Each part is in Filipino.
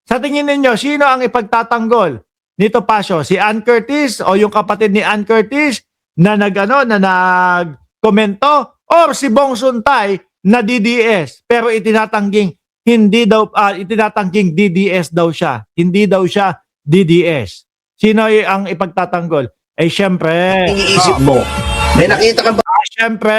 Sa tingin ninyo, sino ang ipagtatanggol ni Topacio? Si Ann Curtis o yung kapatid ni Ann Curtis na nagkomento, or si Bong Suntay na DDS pero itinatangging DDS daw siya. Hindi daw siya DDS. Sino ang ipagtatanggol? Eh syempre, iniisip mo? May nakita ka ba? syempre,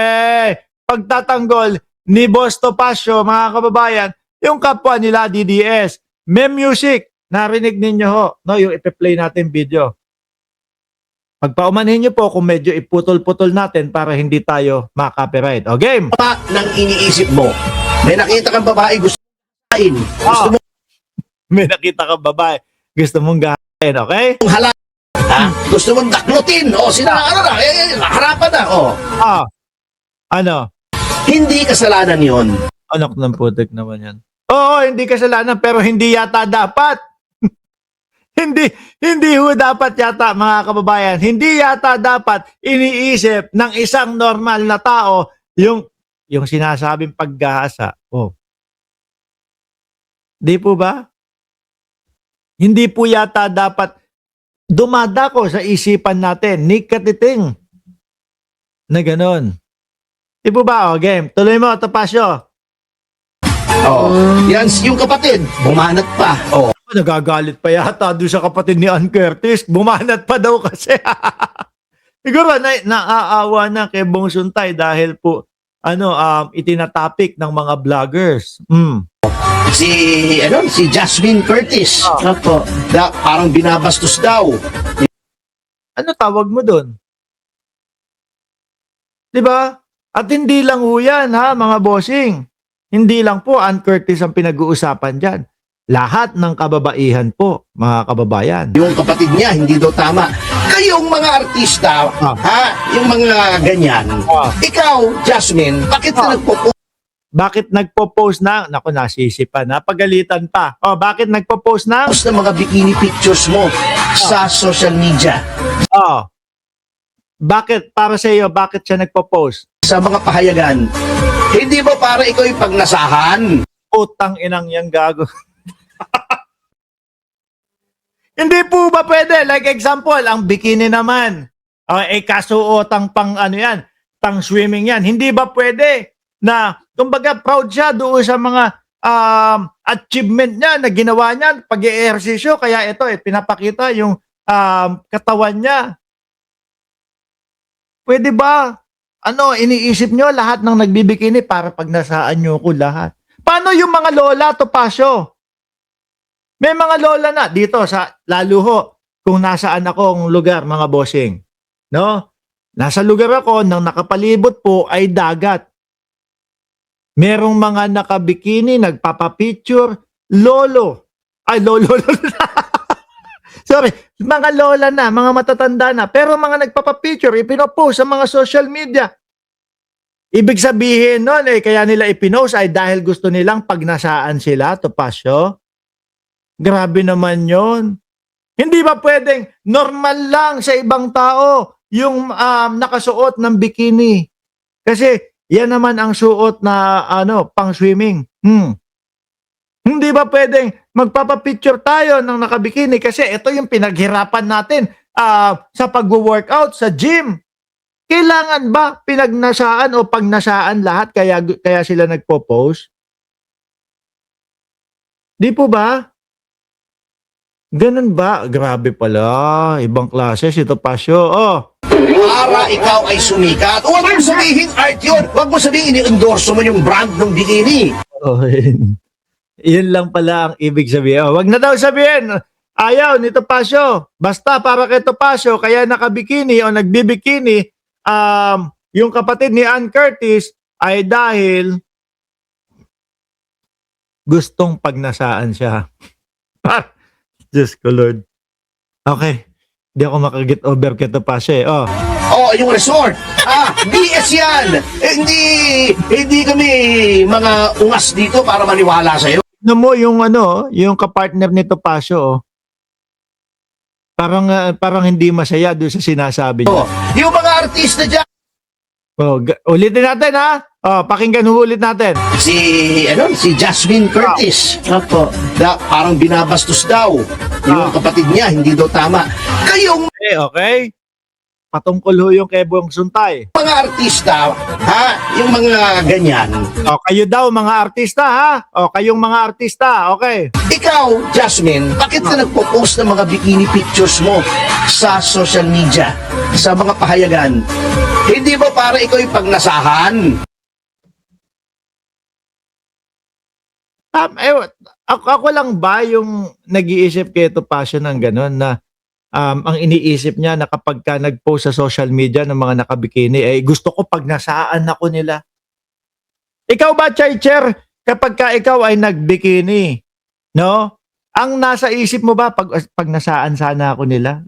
pagtatanggol ni Boss Topacio, mga kababayan, yung kapwa nila DDS. May music, narinig ninyo ho, no, yung ipe-play natin video. Pagpaumanhin nyo po kung medyo iputol-putol natin para hindi tayo ma-copyright. O game! Ba ng iniisip mo? May nakita kang babae gusto kain. Gusto mo May nakita kang babae, gusto mong gahain, okay? hala. Ha? Gusto mong daklutin. O sila, ano na, harapan na. O. Ano? Hindi kasalanan yon. Anak ng putik naman yan. Oo, hindi kasalanan, pero hindi yata dapat. Hindi ho dapat yata, mga kababayan. Hindi yata dapat iniisip ng isang normal na tao yung sinasabing paggahasa. Oh. Di po ba? Hindi po yata dapat dumadako sa isipan natin ni Katiting na ganon. Di po ba? O, game. Tuloy mo, Topacio. Oo. Yan, yung kapatid, bumanat pa. Oo. Nagagalit pa yata doon sa kapatid ni Ann Curtis. Bumanat pa daw kasi. Siguro naaawa na kay Bong Suntay dahil po itinatopic ng mga vloggers. Si Jasmine Curtis. Opo. Parang binabastos daw. Ano tawag mo doon? 'Di ba? At hindi lang ho yan, ha, mga bossing. Hindi lang po Ann Curtis ang pinag-uusapan dyan. Lahat ng kababaihan po, mga kababayan. Yung kapatid niya, hindi daw tama. Kayong mga artista, yung mga ganyan, ikaw, Jasmine, bakit ka Bakit nagpo-post na? Naku, nasisipan na. Pagalitan pa. Bakit nagpo-post na? ng mga bikini pictures mo sa social media? Bakit? Para sa iyo, bakit siya nagpo-post? Sa mga pahayagan, hindi ba para ikaw yung pagnasahan? Utang inang yang gago. Hindi po ba pwede? Like example, ang bikini naman. Kasuotang pang pang swimming yan. Hindi ba pwede na, kumbaga, proud siya doon sa mga achievement niya na ginawa niya pag-i-ehersisyo. Kaya ito, pinapakita yung katawan niya. Pwede ba? Iniisip nyo lahat ng nagbibikini para pagnasaan nyo ko lahat? Paano yung mga lola, Topacio? May mga lola na dito lalo ho kung nasaan akong lugar, mga bossing. No? Nasa lugar ako nang nakapalibot po ay dagat. Merong mga nakabikini, nagpapapicture, lolo. Sorry, mga lola na, mga matatanda na, pero mga nagpapapicture, ipinopost sa mga social media. Ibig sabihin nun, kaya nila ipinost ay dahil gusto nilang pagnasaan sila, Topacio. Grabe naman yon. Hindi ba pwedeng normal lang sa ibang tao yung nakasuot ng bikini? Kasi yan naman ang suot na pang swimming. Hindi ba pwedeng magpapapicture tayo ng nakabikini kasi ito yung pinaghirapan natin sa pag-workout sa gym. Kailangan ba pinagnasaan o pagnasaan lahat kaya sila nagpo-post? Di po ba? Ganun ba? Grabe pala. Ibang klase si Topacio. Para ikaw ay sumikat. Huwag mo sabihin art yun. Huwag mo sabihin i-endorse mo yung brand ng bikini. Yun lang pala ang ibig sabihin. Wag na daw sabihin. Ayaw ni Topacio. Basta para kay Topacio, kaya nakabikini o nagbibikini, yung kapatid ni Ann Curtis ay dahil gustong pagnasaan siya. Diyos ko, Lord. Okay. Hindi ako makaget over kay Topacio. Yung resort. BS yan. Hindi kami mga ungas dito para maniwala sa'yo. Tignan mo yung kapartner ni Topacio. Parang hindi masaya doon sa sinasabi niya. Yung mga artista dyan, Oh, ulitin natin ha. Oh, pakinggan ulit natin. Si Jasmine Curtis. Opo. Na parang binabastos daw yung kapatid niya, hindi daw tama. Kayong Okay. Patungkol ho yung kay Bong Suntay. mga artista, ha? Yung mga ganyan. O, kayo daw mga artista ha. O, kayong mga artista. Okay. Ikaw, Jasmine, bakit ka nagpo-post ng mga bikini pictures mo sa social media, sa mga pahayagan? Hindi ba para ikaw yung pagnasahan? Ako lang ba yung nag-iisip kay Ito Passion ng gano'n na ang iniisip niya na kapag ka nag-post sa social media ng mga nakabikini, eh gusto ko pag nasaan ako nila. Ikaw ba, Chaycher, kapag ka ikaw ay nagbikini, no? Ang nasa isip mo ba pag nasaan sana ako nila?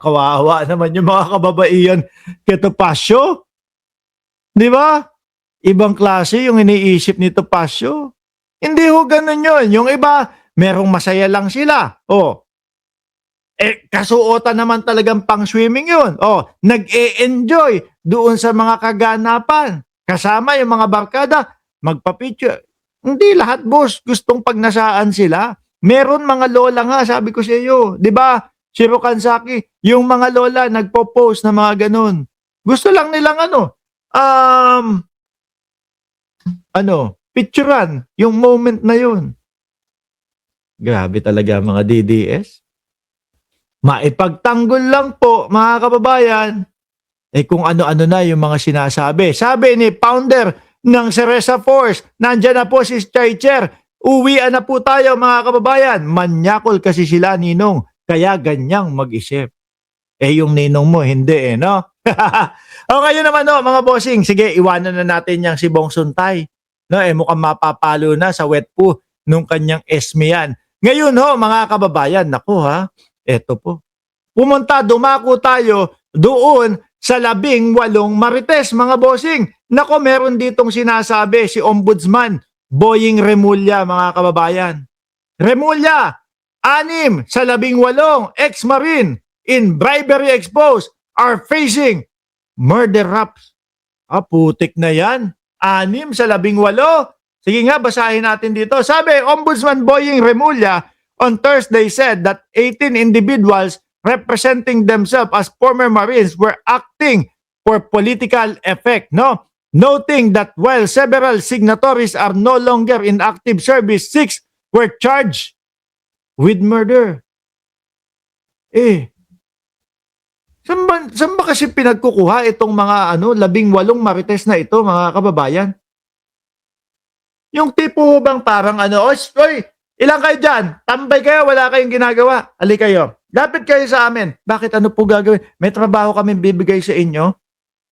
Kawawa naman yung mga kababaihan kay Ito Passion. Di ba? Ibang klase yung iniisip ni Ito Passion. Hindi ho ganun yun. Yung iba, merong masaya lang sila. Oh. Kasuotan naman talagang pang swimming yun. Oh, nag-e-enjoy doon sa mga kaganapan. Kasama yung mga barkada, magpa-picture. Hindi lahat, boss, gustong pagnasaan sila. Meron mga lola nga, sabi ko sa iyo. Di ba, si Rokansaki, yung mga lola nagpo-post na mga ganun. Gusto lang nilang picturean yung moment na yun. Grabe talaga mga DDS. Maipagtanggol lang po, mga kababayan, kung ano-ano na yung mga sinasabi. Sabi ni founder ng Ceresa Force, nandyan na po si Chaycher, uwian na po tayo mga kababayan. Manyakol kasi sila, Ninong, kaya ganyang mag-isip. Yung Ninong mo, hindi no? O kayo naman mga bossing, sige, iwanan na natin yung si Bong Suntay. No, mukhang mapapalo na sa wet po nung kanyang esme yan. Ngayon mga kababayan, naku eto po. Dumako tayo doon sa 18 Marites, mga bossing. Nako, meron ditong sinasabi si Ombudsman Boying Remulla, mga kababayan. Remulla, 6 sa 18 ex-marine in bribery exposed are facing murder raps. Putik na yan. 6 sa 18. Sige nga, basahin natin dito. Sabi, Ombudsman Boying Remulla on Thursday said that 18 individuals representing themselves as former Marines were acting for political effect, no? Noting that while several signatories are no longer in active service, 6 were charged with murder. Saan ba kasi pinagkukuha itong mga 18 Marites na ito, mga kababayan? Yung tipo bang parang oy, ilang kayo dyan? Tambay kayo, wala kayong ginagawa. Ali kayo. Lapit kayo sa amin. Bakit ano po gagawin? May trabaho kami bibigay sa inyo.